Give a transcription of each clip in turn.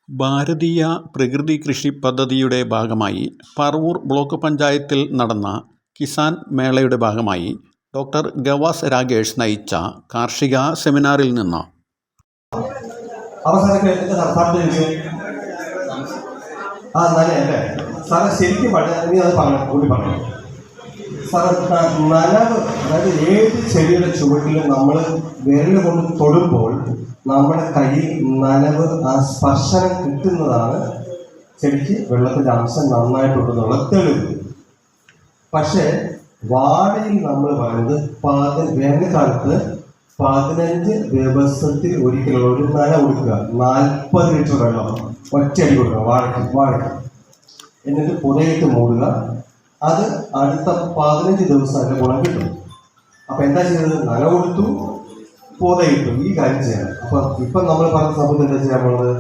ഭാരതീയ പ്രകൃതി കൃഷി പദ്ധതിയുടെ ഭാഗമായി പറവൂർ ബ്ലോക്ക് പഞ്ചായത്തിൽ നടന്ന കിസാൻ മേളയുടെ ഭാഗമായി ഡോക്ടർ ഗവാസ് രാഗേഷ് നയിച്ച കാർഷിക സെമിനാറിൽ നിന്ന് നനവ്, അതായത് ഏത് ചെടിയുടെ ചുവട്ടിലും നമ്മൾ വിരൽ കൊണ്ട് തൊടുമ്പോൾ നമ്മുടെ കയ്യിൽ നനവ്, ആ സ്പർശനം കിട്ടുന്നതാണ് ചെടിക്ക് വെള്ളത്തിൻ്റെ അംശം നന്നായിട്ടുണ്ടെന്നുള്ള തെളിവ്. പക്ഷേ വാഴയിൽ നമ്മൾ പറയുന്നത് വേനൽക്കാലത്ത് 15 ദിവസത്തിൽ ഒരിക്കലുള്ള ഒരു നന കൊടുക്കുക. 40 ലിറ്റർ വെള്ളം ഒറ്റയടി കൊടുക്കുക വാഴയ്ക്ക്. എന്നിട്ട് പുതയിട്ട് മൂടുക. അത് അടുത്ത 15 ദിവസം അതിൻ്റെ ഗുണം കിട്ടും. അപ്പം എന്താ ചെയ്തത്? നന കൊടുത്തു, പുതയിട്ടു. ഈ കാര്യം ചെയ്യണം. അപ്പം ഇപ്പം നമ്മൾ പറഞ്ഞ സമയത്ത് എന്താ ചെയ്യാൻ പോകുന്നത്?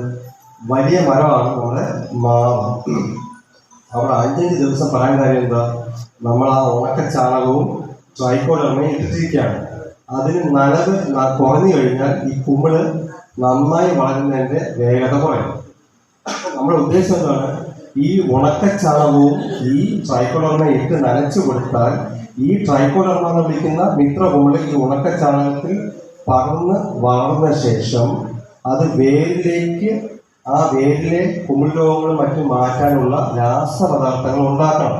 വലിയ മരമാണ് നമ്മുടെ മാവ്. അവിടെ 5 ദിവസം പറയാൻ കാര്യം എന്താ? നമ്മൾ ആ ഉണക്ക ചാണകവും ട്രൈക്കോഡർമയും ഇട്ടിരിക്കുകയാണ്. അതിന് നനവ് കുറഞ്ഞു കഴിഞ്ഞാൽ ഈ കുമ്പിള് നന്നായി വളരുന്നതിൻ്റെ വേഗത കുറയും. നമ്മുടെ ഉദ്ദേശം എന്താണ്? ഈ ഉണക്കച്ചാണകവും ഈ ട്രൈക്കോഡർമ ഇട്ട് നനച്ചു കൊടുത്താൽ ഈ ട്രൈക്കോഡർമ എന്ന് വിളിക്കുന്ന മിത്രകുമിള് ഈ ഉണക്കച്ചാണകത്തിൽ പറന്ന് വളർന്ന ശേഷം അത് വേരിലേക്ക്, ആ വേരിലെ കുമിൾ രോഗങ്ങളും മറ്റും മാറ്റാനുള്ള രാസപദാർത്ഥങ്ങൾ ഉണ്ടാക്കണം.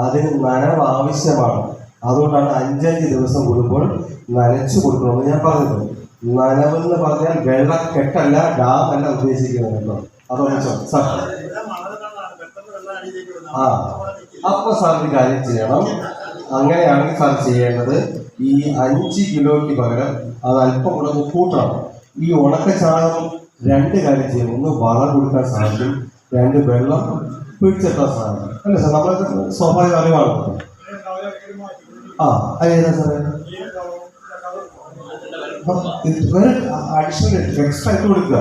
അതിന് നനവ് ആവശ്യമാണ്. അതുകൊണ്ടാണ് 5 ദിവസം കൂടുമ്പോൾ നനച്ചു കൊടുക്കണമെന്ന് ഞാൻ പറഞ്ഞത്. നനവെന്ന് പറഞ്ഞാൽ വെള്ളക്കെട്ടല്ല, ഡാം അല്ല ഉദ്ദേശിക്കുന്നത് കേട്ടോ. അതോടെ സാർ അപ്പൊ സാറിന് കാര്യം ചെയ്യണം. അങ്ങനെയാണെങ്കിൽ സാർ ചെയ്യേണ്ടത് ഈ 5 കിലോയ്ക്ക് പകരം അത് അല്പം കൂടെ കൂട്ടണം. ഈ ഉണക്ക ചാണകം 2 കാര്യം ചെയ്യണം. 1 വളം കൊടുക്കാൻ സാധിക്കും, 2 വെള്ളം പിടിച്ചെത്താൻ സാധിക്കും. അല്ലേ സാർ? നമ്മളൊക്കെ സ്വാഭാവിക അറിവാണ്. അതേതാ സാറേ? വേറെ അഡീഷണൽ എക്സ്ട്രാ ഇട്ട് കൊടുക്കുക.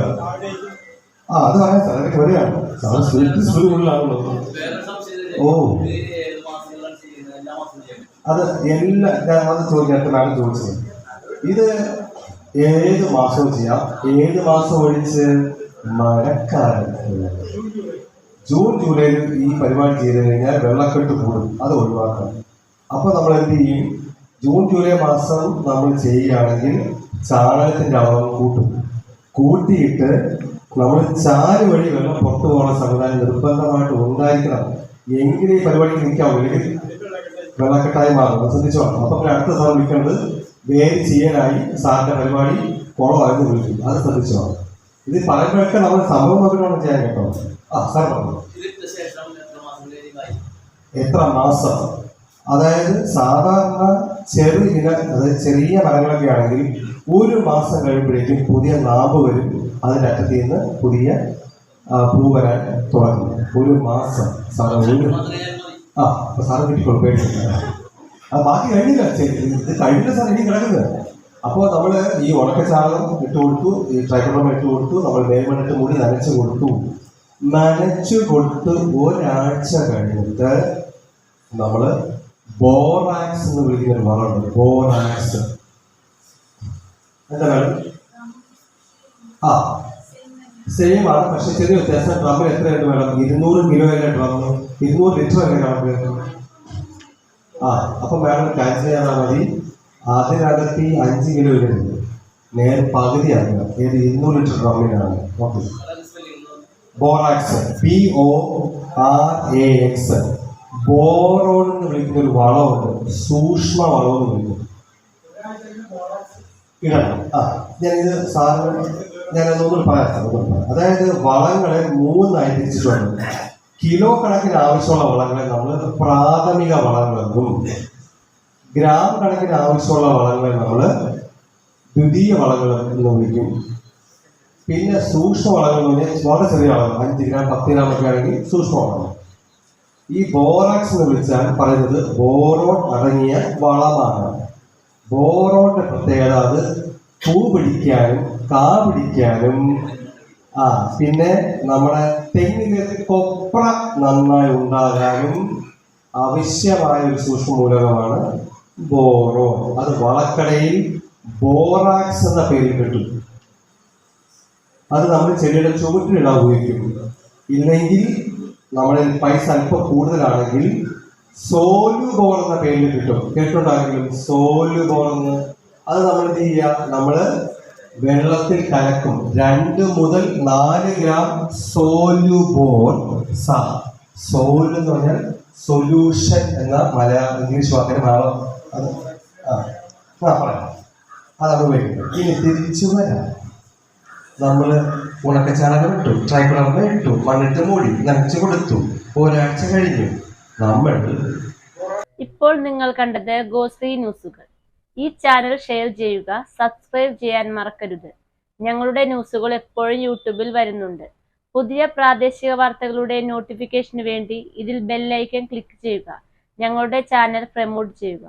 അത് പറയാം സാർ. അതൊക്കെ വരികയാണ് സാർ. സ്കൂളിലാണല്ലോ. അത് അത് ചോദിക്കാത്തതാണ് ചോദിച്ചത്. ഇത് ഏത് മാസവും ചെയ്യാം. ഏത് മാസം ഒഴിച്ച്? മഴക്കാലം. ജൂൺ ജൂലൈയിൽ ഈ പരിപാടി ചെയ്ത് കഴിഞ്ഞാൽ വെള്ളക്കെട്ട് കൂടും. അത് ഒഴിവാക്കാം. അപ്പോൾ നമ്മൾ എന്ത് ചെയ്യും? ജൂൺ ജൂലൈ മാസം നമ്മൾ ചെയ്യുകയാണെങ്കിൽ ചാണകത്തിൻ്റെ അളവ് കൂട്ടിയിട്ട് നമ്മൾ ചാല് വഴി വെള്ളം പുറത്തു പോകുന്ന സംവിധാനം നിർബന്ധമായിട്ട് ഉണ്ടായിരിക്കണം. എങ്കിലും ഈ പരിപാടിക്ക് നിൽക്കാവും, അല്ലെങ്കിൽ വെള്ളക്കെട്ടായി മാറും. ശ്രദ്ധിച്ചോളാം. അപ്പം പിന്നെ അടുത്ത സാർ വിളിക്കേണ്ടത് വേര് ചെയ്യാനായി സാറിൻ്റെ പരിപാടി കുളമായിരുന്നു വിളിക്കും. അത് ശ്രദ്ധിച്ചോളാം. ഇത് പറയുമ്പോഴൊക്കെ നമ്മൾ സംഭവം നോക്കിയിട്ടാണ് ചെയ്യാൻ കേട്ടോ. സാർ പറഞ്ഞു. എത്ര മാസം? അതായത് സാധാരണ അതായത് ചെറിയ മരങ്ങളൊക്കെ ആണെങ്കിൽ 1 മാസം കഴിയുമ്പോഴേക്കും പുതിയ നാമ്പ് വരും. അതിൻ്റെ അറ്റത്തിൽ നിന്ന് പുതിയ പൂ വരാൻ തുടങ്ങും. 1 മാസം സാറ് അപ്പൊ സാറ് കിട്ടിക്കോളും, പേടിച്ചില്ല. അത് ബാക്കി കഴിഞ്ഞില്ല. ഇത് കഴിഞ്ഞില്ല സാർ, ഇനി കിടക്കുന്നത്. അപ്പോൾ നമ്മൾ ഈ ഉണക്കച്ചാണകം ഇട്ട് കൊടുത്തു, ഈ ട്രൈക്കോഡർമ ഇട്ട് കൊടുത്തു, നമ്മൾ വേമണിട്ട് മൂടി നനച്ചു കൊടുത്തു. നനച്ചു കൊടുത്ത് ഒരാഴ്ച കഴിഞ്ഞിട്ട് നമ്മൾ ബോറാക്സ് എന്ന് വിളിക്കുന്ന ഒരു വളമുണ്ട്. ബോറാക്സ് എന്താ വേണം? സെയിം ആണ്, പക്ഷെ ചെറിയ വ്യത്യാസം. ഡ്രമ്മിൽ എത്രയായിട്ട് വേണം? 200 കിലോ അല്ലേ ഡ്രമ്മ്? 200 ലിറ്റർ അല്ലേ കണക്ക്? അപ്പം വേണം കാര്യം ചെയ്യാൻ മതി. അതിനകത്ത് ഈ 5 കിലോ ഇടുന്നത് നേരെ പകുതിയാക്കുക. ഏത് 200 ലിറ്റർ ഡ്രമ്മിനാണ്. ഓക്കെ. Borax, BORAX. ബോറോൺ എന്ന് വിളിക്കുന്ന ഒരു വളമുണ്ട്, സൂക്ഷ്മ വളം എന്ന് വിളിക്കും. ഇടണം. ഞാനിത് സാറിന് ഞാനതൊന്നും പറയാം. അതായത് വളങ്ങളെ 3 തിരിച്ചിട്ടുണ്ട്. കിലോ കണക്കിന് ആവശ്യമുള്ള വളങ്ങളെ നമ്മൾ പ്രാഥമിക വളങ്ങളെന്നും, ഗ്രാം കണക്കിന് ആവശ്യമുള്ള വളങ്ങളെ നമ്മൾ ദ്വിതീയ വളങ്ങൾ എന്ന് വിളിക്കും. പിന്നെ സൂക്ഷ്മ വളങ്ങൾ എന്ന് പറഞ്ഞാൽ വളരെ ചെറിയ വളങ്ങൾ, 5 ഗ്രാം 10 ഗ്രാം ഒക്കെ ആണെങ്കിൽ സൂക്ഷ്മ വളങ്ങൾ. ഈ ബോറാക്സ് എന്ന് വിളിച്ചാൽ പറയുന്നത് ബോറോൺ അടങ്ങിയ വളമാണ്. ബോറോണിന്റെ പ്രത്യേകത അത് പൂ പിടിക്കാനും കാ പിടിക്കാനും പിന്നെ നമ്മുടെ തെങ്ങിന് കൊപ്ര നന്നായി ഉണ്ടാകാനും ആവശ്യമായ ഒരു സൂക്ഷ്മ മൂലകമാണ് ബോറോൺ. അത് വളക്കടയിൽ ബോറാക്സ് എന്ന പേരിൽ കിട്ടും. അത് നമ്മൾ ചെടിയുടെ ചുവട്ടിലിടാൻ ഉപയോഗിക്കും. ഇല്ലെങ്കിൽ നമ്മുടെ പൈസ അല്പം കൂടുതലാണെങ്കിൽ സോലുബോൾ എന്ന പേരിൽ കിട്ടും. കേട്ടുണ്ടാണെങ്കിലും സോലുബോൾ എന്ന്. അത് നമ്മൾ എന്ത് ചെയ്യുക, നമ്മൾ വെള്ളത്തിൽ കലക്കും. 2 മുതൽ 4 ഗ്രാം സോലുബോൾ. സോൽ എന്ന് പറഞ്ഞാൽ സൊല്യൂഷൻ എന്ന ഇംഗ്ലീഷ് വാക്കിന് മലയാളം അത് പറയാം. അതാണ് ഉപയോഗിക്കുന്നത്. ഇനി തിരിച്ചു വരാം. നമ്മൾ ഉണക്കച്ചാണകം ഇട്ടു, ട്രൈക്ലോർമ ഇട്ടു, മണ്ണിട്ട് മൂടി നനച്ചു കൊടുത്തു. ഒരാഴ്ച കഴിഞ്ഞു. നമ്മൾ ഇപ്പോൾ നിങ്ങൾ കണ്ടത് ഗോശ്രീ ന്യൂസുകൾ. ഈ ചാനൽ ഷെയർ ചെയ്യുക, സബ്സ്ക്രൈബ് ചെയ്യാൻ മറക്കരുത്. ഞങ്ങളുടെ ന്യൂസുകൾ എപ്പോഴും യൂട്യൂബിൽ വരുന്നുണ്ട്. പുതിയ പ്രാദേശിക വാർത്തകളുടെ നോട്ടിഫിക്കേഷന് വേണ്ടി ഇതിൽ ബെൽ ഐക്കൺ ക്ലിക്ക് ചെയ്യുക. ഞങ്ങളുടെ ചാനൽ പ്രമോട്ട് ചെയ്യുക.